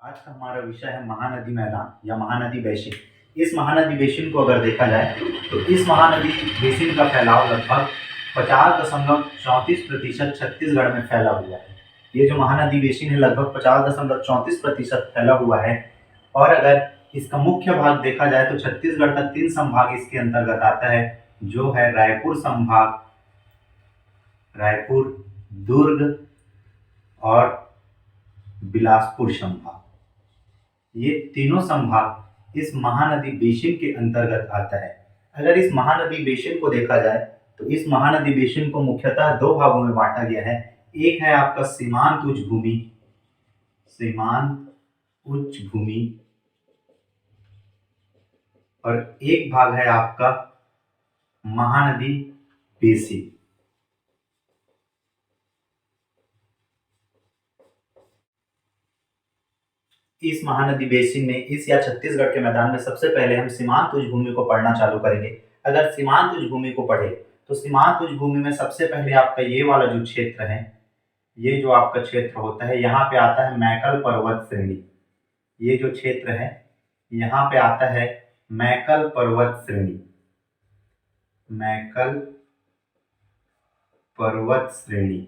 आज का हमारा विषय है महानदी मैदान या महानदी बेसिन। इस महानदी बेसिन को अगर देखा जाए तो इस महानदी बेसिन का फैलाव लगभग 50.34% छत्तीसगढ़ में फैला हुआ है। ये जो महानदी बेसिन है लगभग 50.34% फैला हुआ है। और अगर इसका मुख्य भाग देखा जाए तो छत्तीसगढ़ का 3 संभाग इसके अंतर्गत आता है, जो है रायपुर संभाग, रायपुर, दुर्ग और बिलासपुर संभाग। ये तीनों संभाग इस महानदी बेसिन के अंतर्गत आता है। अगर इस महानदी बेसिन को देखा जाए तो इस महानदी बेसिन को मुख्यतः दो भागों में बांटा गया है। एक है आपका सीमांत उच्च भूमि, सीमांत उच्च भूमि, और एक भाग है आपका महानदी बेसिन। इस महानदी बेसिन में इस या छत्तीसगढ़ के मैदान में सबसे पहले हम सीमांत उच्च भूमि को पढ़ना चालू करेंगे। अगर सीमांत उच्च भूमि को पढ़े तो सीमांत उच्च भूमि में सबसे पहले आपका ये वाला जो क्षेत्र है, ये जो आपका क्षेत्र होता है, यहाँ पे आता है मैकल पर्वत श्रेणी। ये जो क्षेत्र है यहाँ पे आता है मैकल पर्वत श्रेणी, मैकल पर्वत श्रेणी।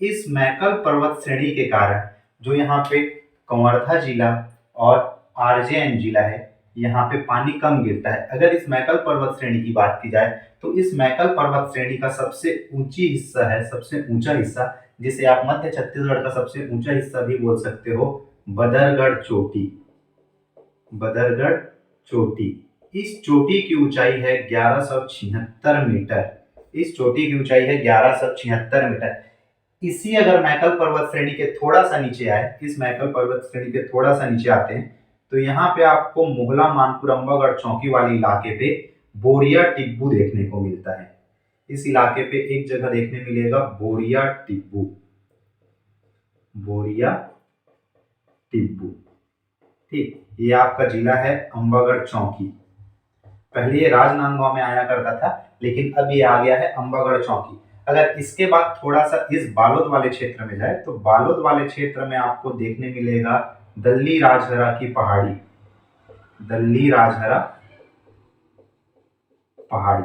इस मैकल पर्वत श्रेणी के कारण जो यहाँ पे कवर्धा जिला और आरजेएन जिला है, यहाँ पे पानी कम गिरता है। अगर इस मैकल पर्वत श्रेणी की बात की जाए तो इस मैकल पर्वत श्रेणी का सबसे ऊंची हिस्सा है, सबसे ऊंचा हिस्सा, जिसे आप मध्य छत्तीसगढ़ का सबसे ऊंचा हिस्सा भी बोल सकते हो, बदरगढ़ चोटी। बदरगढ़ चोटी, इस चोटी की ऊंचाई है 1176 मीटर। इस चोटी की ऊंचाई है 1176 मीटर। इसी अगर मैकल पर्वत श्रेणी के थोड़ा सा नीचे आए, इस मैकल पर्वत श्रेणी के थोड़ा सा नीचे आते हैं तो यहाँ पे आपको मोहला मानपुर अंबागढ़ चौकी वाले इलाके पे बोरिया टिब्बू देखने को मिलता है। इस इलाके पे एक जगह देखने मिलेगा बोरिया टिब्बू, बोरिया टिब्बू। ठीक, ये आपका जिला है अंबागढ़ चौकी। पहले ये राजनांदगांव में आया करता था, लेकिन अब ये आ गया है अंबागढ़ चौकी। अगर इसके बाद थोड़ा सा इस बालोद वाले क्षेत्र में जाए तो बालोद वाले क्षेत्र में आपको देखने मिलेगा दल्ली राजहरा की पहाड़ी, दल्ली राजहरा पहाड़ी।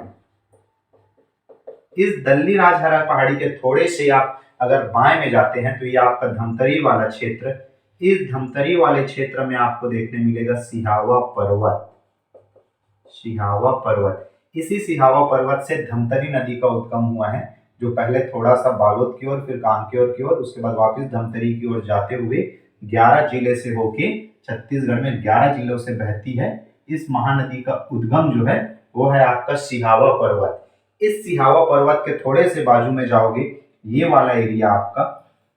इस दल्ली राजहरा पहाड़ी के थोड़े से आप अगर बाएं में जाते हैं तो ये आपका धमतरी वाला क्षेत्र। इस धमतरी वाले क्षेत्र में आपको देखने मिलेगा सिहावा पर्वत, सिहावा पर्वत। इसी सिहावा पर्वत से धमतरी नदी का उद्गम हुआ है, जो पहले थोड़ा सा बालोद की ओर, फिर कांकेर की ओर, उसके बाद वापस धमतरी की ओर जाते हुए 11 जिले से होके छत्तीसगढ़ में 11 जिलों से बहती है। इस महानदी का उद्गम जो है वो है आपका सिहावा पर्वत। इस सिहावा पर्वत के थोड़े से बाजू में जाओगे, ये वाला एरिया आपका,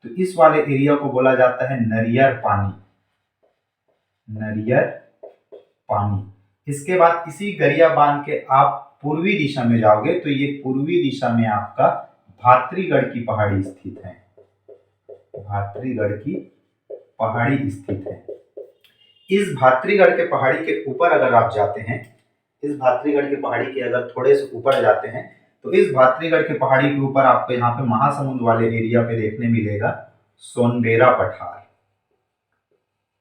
तो इस वाले एरिया को बोला जाता है नरियर पानी, नरियर पानी। इसके बाद इसी गरिया बांध के आप पूर्वी दिशा में जाओगे तो ये पूर्वी दिशा में आपका भातरीगढ़ की पहाड़ी स्थित है, भातरीगढ़ की पहाड़ी स्थित है। इस भातरीगढ़ के पहाड़ी के ऊपर अगर आप जाते हैं, इस भातरीगढ़ की पहाड़ी के अगर थोड़े से ऊपर जाते हैं तो इस भातरीगढ़ की पहाड़ी के ऊपर आपको यहाँ पे महासमुंद वाले एरिया पे देखने मिलेगा सोनबेरा पठार,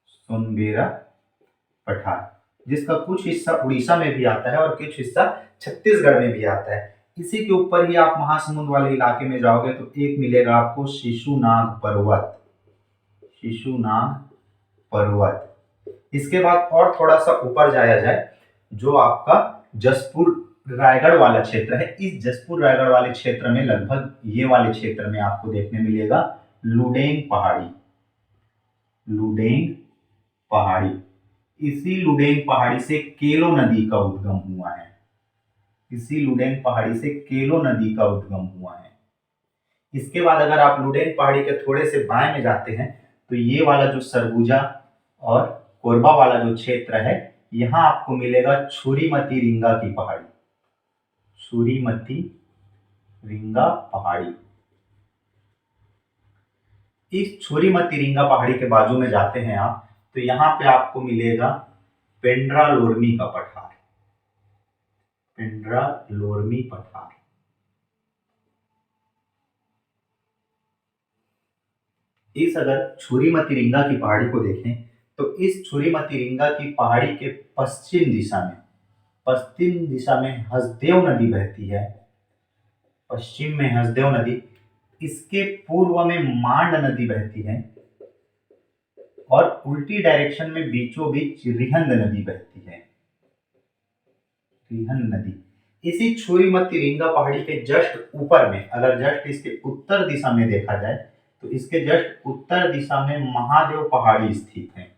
सोनबेरा पठार, जिसका कुछ हिस्सा उड़ीसा में भी आता है और कुछ हिस्सा छत्तीसगढ़ में भी आता है। इसी के ऊपर ही आप महासमुंद वाले इलाके में जाओगे तो एक मिलेगा आपको शिशुनाग पर्वत, शिशुनाग पर्वत। इसके बाद और थोड़ा सा ऊपर जाया जाए, जो आपका जसपुर रायगढ़ वाला क्षेत्र है, इस जसपुर रायगढ़ वाले क्षेत्र में लगभग ये वाले क्षेत्र में आपको देखने मिलेगा लुडेंग पहाड़ी, लुडेंग पहाड़ी। इसी लुडेंग पहाड़ी से केलो नदी का उद्गम हुआ है, इसी लुडेंग पहाड़ी से केलो नदी का उद्गम हुआ है। इसके बाद अगर आप लुडेंग पहाड़ी के थोड़े से बाएं में जाते हैं तो ये वाला जो सरगुजा और कोरबा वाला जो क्षेत्र है, यहाँ आपको मिलेगा छुरीमती रिंगा की पहाड़ी, छुरीमती रिंगा पहाड़ी। इस छुरीमती रिंगा पहाड़ी के बाजू में जाते हैं आप तो यहाँ पे आपको मिलेगा पेंड्रा लोरमी का पठार, पेंड्रा लोरमी पठार। इस अगर छुरी मतिरिंगा की पहाड़ी को देखें तो इस छुरी मतिरिंगा की पहाड़ी के पश्चिम दिशा में हसदेव नदी बहती है। पश्चिम में हसदेव नदी, इसके पूर्व में मांड नदी बहती है और उल्टी डायरेक्शन में बीचों बीच रिहंद नदी बहती है। रिहंद नदी इसी छुरी मतिरिंगा पहाड़ी के जस्ट ऊपर में, अगर जस्ट इसके उत्तर दिशा में देखा जाए तो इसके जस्ट उत्तर दिशा में महादेव पहाड़ी स्थित है।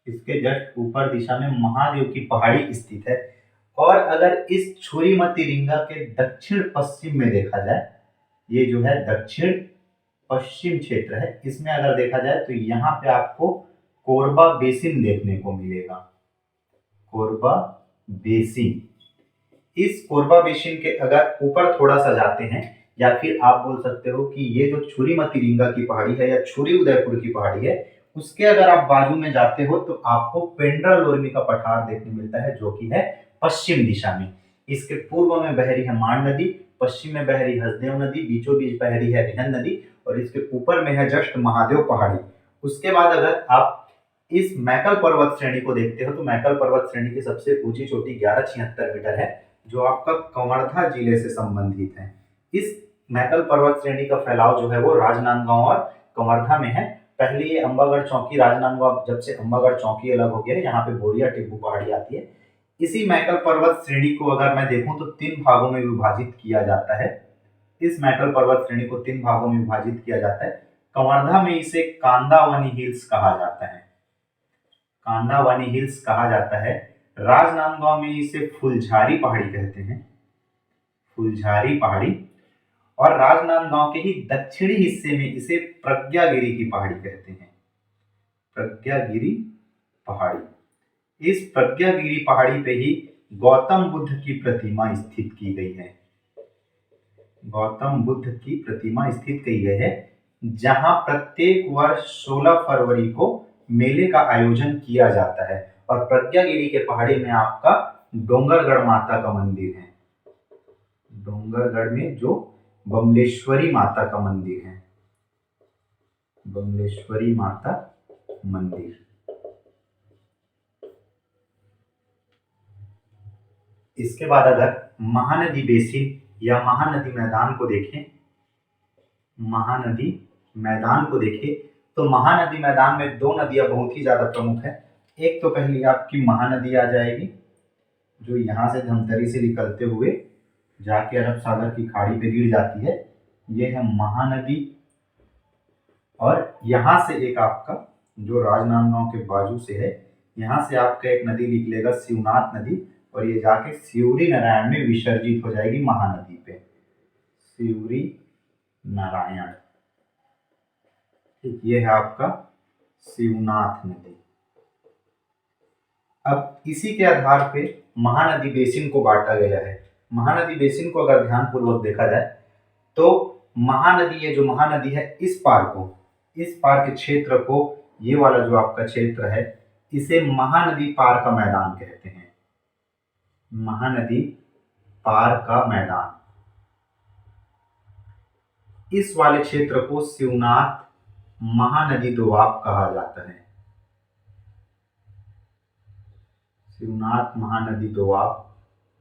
इसके जस्ट ऊपर दिशा में महादेव की पहाड़ी स्थित है। और अगर इस छुरी मतिरिंगा के दक्षिण पश्चिम में देखा जाए, ये जो है दक्षिण पश्चिम क्षेत्र है, इसमें अगर देखा जाए तो यहाँ पे आपको कोरबा बेसिन देखने को मिलेगा। कोरबा बेसिन, इस कोरबा बेसिन के अगर ऊपर थोड़ा सा जाते हैं, या फिर आप बोल सकते हो कि ये जो छुरी मतिरिंगा की पहाड़ी है या छुरी उदयपुर की पहाड़ी है, उसके अगर आप बाजू में जाते हो तो आपको पेंड्रा लोरमी का पठार देखने मिलता है, जो कि है पश्चिम दिशा में। इसके पूर्व में बह रही है मांड नदी, पश्चिम में बह रही हसदेव नदी, बीचों बीच बह रही है रिहंद नदी और इसके ऊपर में है जस्ट महादेव पहाड़ी। उसके बाद अगर आप इस मैकल पर्वत श्रेणी को देखते हो तो मैकल पर्वत श्रेणी की सबसे ऊंची चोटी 1176 मीटर है, जो आपका कवर्धा जिले से संबंधित है। इस मैकल पर्वत श्रेणी का फैलाव जो है वो राजनांदगांव और कवर्धा में है। पहले ये अंबागढ़ चौकी, राजनांदगांव जब से अंबागढ़ चौकी अलग हो गया है, यहाँ पे बोरिया टिब्बू पहाड़ी आती है। इसी मैकल पर्वत श्रेणी को अगर मैं देखूं तो 3 भागों में विभाजित किया जाता है। इस मैकल पर्वत श्रेणी को 3 भागों में विभाजित किया जाता है। कवर्धा में इसे कांदावानी हिल्स कहा जाता है, कांदावानी हिल्स कहा जाता है। राजनांदगांव में इसे फुलझारी पहाड़ी कहते हैं, फुलझारी पहाड़ी। और राजनांदगांव के ही दक्षिणी हिस्से में इसे प्रज्ञागिरी की पहाड़ी कहते हैं, प्रज्ञागिरी पहाड़ी। इस प्रज्ञागिरी पहाड़ी पे ही गौतम बुद्ध की प्रतिमा स्थित की गई है, गौतम बुद्ध की प्रतिमा स्थित की गई है, जहां प्रत्येक वर्ष 16 फरवरी को मेले का आयोजन किया जाता है। और प्रज्ञागिरी के पहाड़ी में आपका डोंगरगढ़ माता का मंदिर है, डोंगरगढ़ में जो बमलेश्वरी माता का मंदिर है, बमलेश्वरी माता मंदिर। इसके बाद अगर महानदी बेसिन या महानदी मैदान को देखें, महानदी मैदान को देखें तो महानदी मैदान में 2 नदियां बहुत ही ज्यादा प्रमुख है। एक तो पहली आपकी महानदी आ जाएगी, जो यहाँ से धमतरी से निकलते हुए जाके अरब सागर की खाड़ी पे गिर जाती है, ये है महानदी। और यहाँ से एक आपका जो राजनांदगांव के बाजू से है, यहाँ से आपका एक नदी निकलेगा शिवनाथ नदी, और ये जाके सिवरी नारायण में विसर्जित हो जाएगी महानदी पे, सिवरी नारायण। ठीक, ये है आपका शिवनाथ नदी। अब इसी के आधार पे महानदी बेसिन को बांटा गया है। महानदी बेसिन को अगर ध्यानपूर्वक देखा जाए तो महानदी, ये जो महानदी है, इस पार के क्षेत्र को, ये वाला जो आपका क्षेत्र है, इसे महानदी पार का मैदान कहते हैं, महानदी पार का मैदान। इस वाले क्षेत्र को शिवनाथ महानदी दोआब कहा जाता है, शिवनाथ महानदी दोआब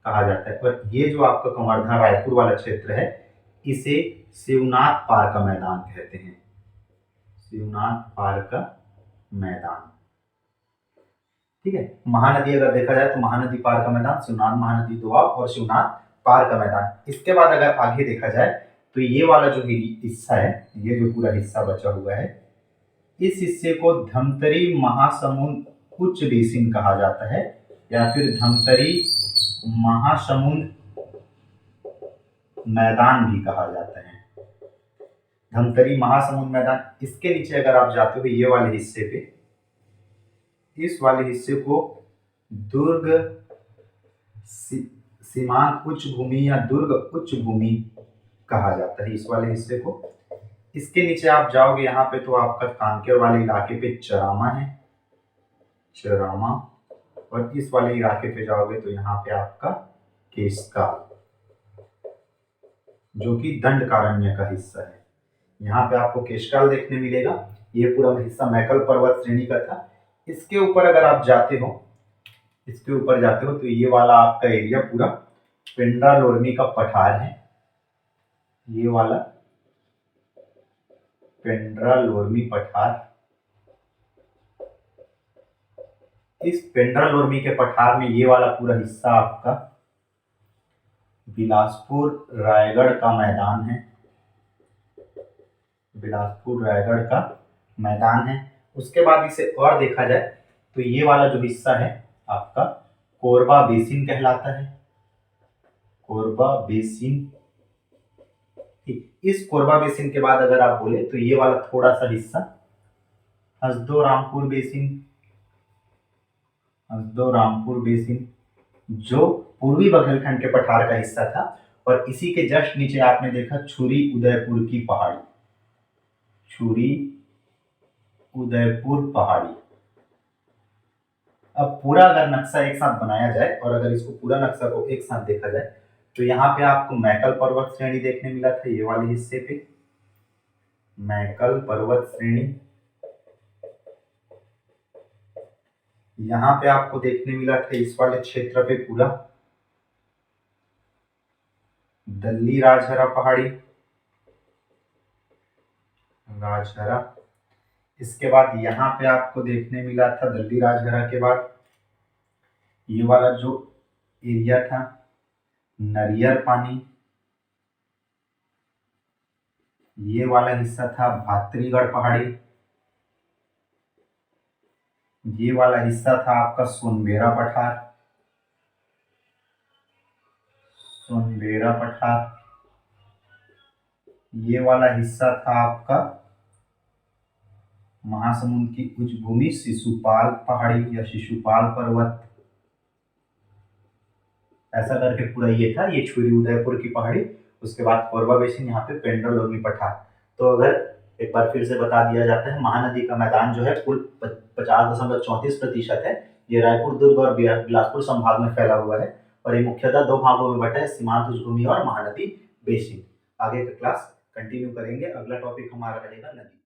कहा जाता है। और ये जो आपका कवर्धा रायपुर वाला क्षेत्र है, इसे शिवनाथ पार का मैदान कहते हैं, शिवनाथ पार का मैदान। ठीक है, महानदी अगर देखा जाए तो महानदी पार का मैदान, शिवनाथ महानदी दोआब और शिवनाथ पार का मैदान। इसके बाद अगर आगे देखा जाए तो ये वाला जो हिस्सा है, ये जो पूरा हिस्सा बचा हुआ है, इस हिस्से को धमतरी महासमुंद उच्च बेसिन कहा जाता है, या फिर धमतरी महासमुंद मैदान भी कहा जाता है, धमतरी महासमुंद मैदान। इसके नीचे अगर आप जाते हो ये वाले हिस्से पे, इस वाले हिस्से को दुर्ग सीमांत उच्च भूमि या दुर्ग उच्च भूमि कहा जाता है, इस वाले हिस्से को। इसके नीचे आप जाओगे यहाँ पे तो आपका कांकेर वाले इलाके पे चरामा है, चरामा। और इस वाले इलाके पे जाओगे तो यहाँ पे आपका केसका, जो कि दंडकारण्य का हिस्सा है, यहाँ पे आपको केस्ट्राल देखने मिलेगा। ये पूरा हिस्सा मैकल पर्वत श्रेणी का था। इसके ऊपर अगर आप जाते हो, इसके ऊपर जाते हो तो ये वाला आपका एरिया पूरा पेंड्रा लोरमी का पठार है। ये वाला पेंड्रा लोरमी पठार, इस पेंड्रा लोरमी के पठार में ये वाला पूरा हिस्सा आपका बिलासपुर रायगढ़ का मैदान है। बिलासपुर रायगढ़ का मैदान है। उसके बाद इसे और देखा जाए तो ये वाला जो हिस्सा है आपका कोरबा बेसिन कहलाता है। कोरबा बेसिन। इस कोरबा बेसिन के बाद अगर आप बोले तो ये वाला थोड़ा सा हिस्सा हसदो रामपुर बेसिन, हसदो रामपुर बेसिन जो पूर्वी बघेलखंड के पठार का हिस्सा था। और इसी के जस्ट नीचे आपने देखा छुरी उदयपुर की पहाड़ी, छुरी उदयपुर पहाड़ी। अब पूरा अगर नक्शा एक साथ बनाया जाए और अगर इसको पूरा नक्शा को एक साथ देखा जाए तो यहाँ पे आपको मैकल पर्वत श्रेणी देखने मिला था। ये वाले हिस्से पे मैकल पर्वत श्रेणी, यहाँ पे आपको देखने मिला था इस वाले क्षेत्र पे पूरा दल्ली राजहरा पहाड़ी, राजहरा। इसके बाद यहाँ पे आपको देखने मिला था दल्ली राजहरा के बाद ये वाला जो एरिया था नरियर पानी, ये वाला हिस्सा था भात्रीगढ़ पहाड़ी, ये वाला हिस्सा था आपका सोनबेरा पठार, सोनबेरा पठार। ये वाला हिस्सा था आपका महासमुंद की उच्च भूमि शिशुपाल पहाड़ी या शिशुपाल पर्वत। ऐसा करके पूरा ये था, ये छुरी उदयपुर की पहाड़ी। उसके बाद कोरबा बेसिन, यहाँ पे पेंड्रा लोरमी पठार। तो अगर एक बार फिर से बता दिया जाता है, महानदी का मैदान जो है कुल 50.34% है। ये रायपुर, दुर्ग और बिलासपुर संभाग में फैला हुआ है और ये मुख्यतः दो भागों में बटा है, सीमांत उच्च भूमि और महानदी बेसिन। आगे का क्लास कंटिन्यू करेंगे। अगला टॉपिक हमारा रहेगा नदी।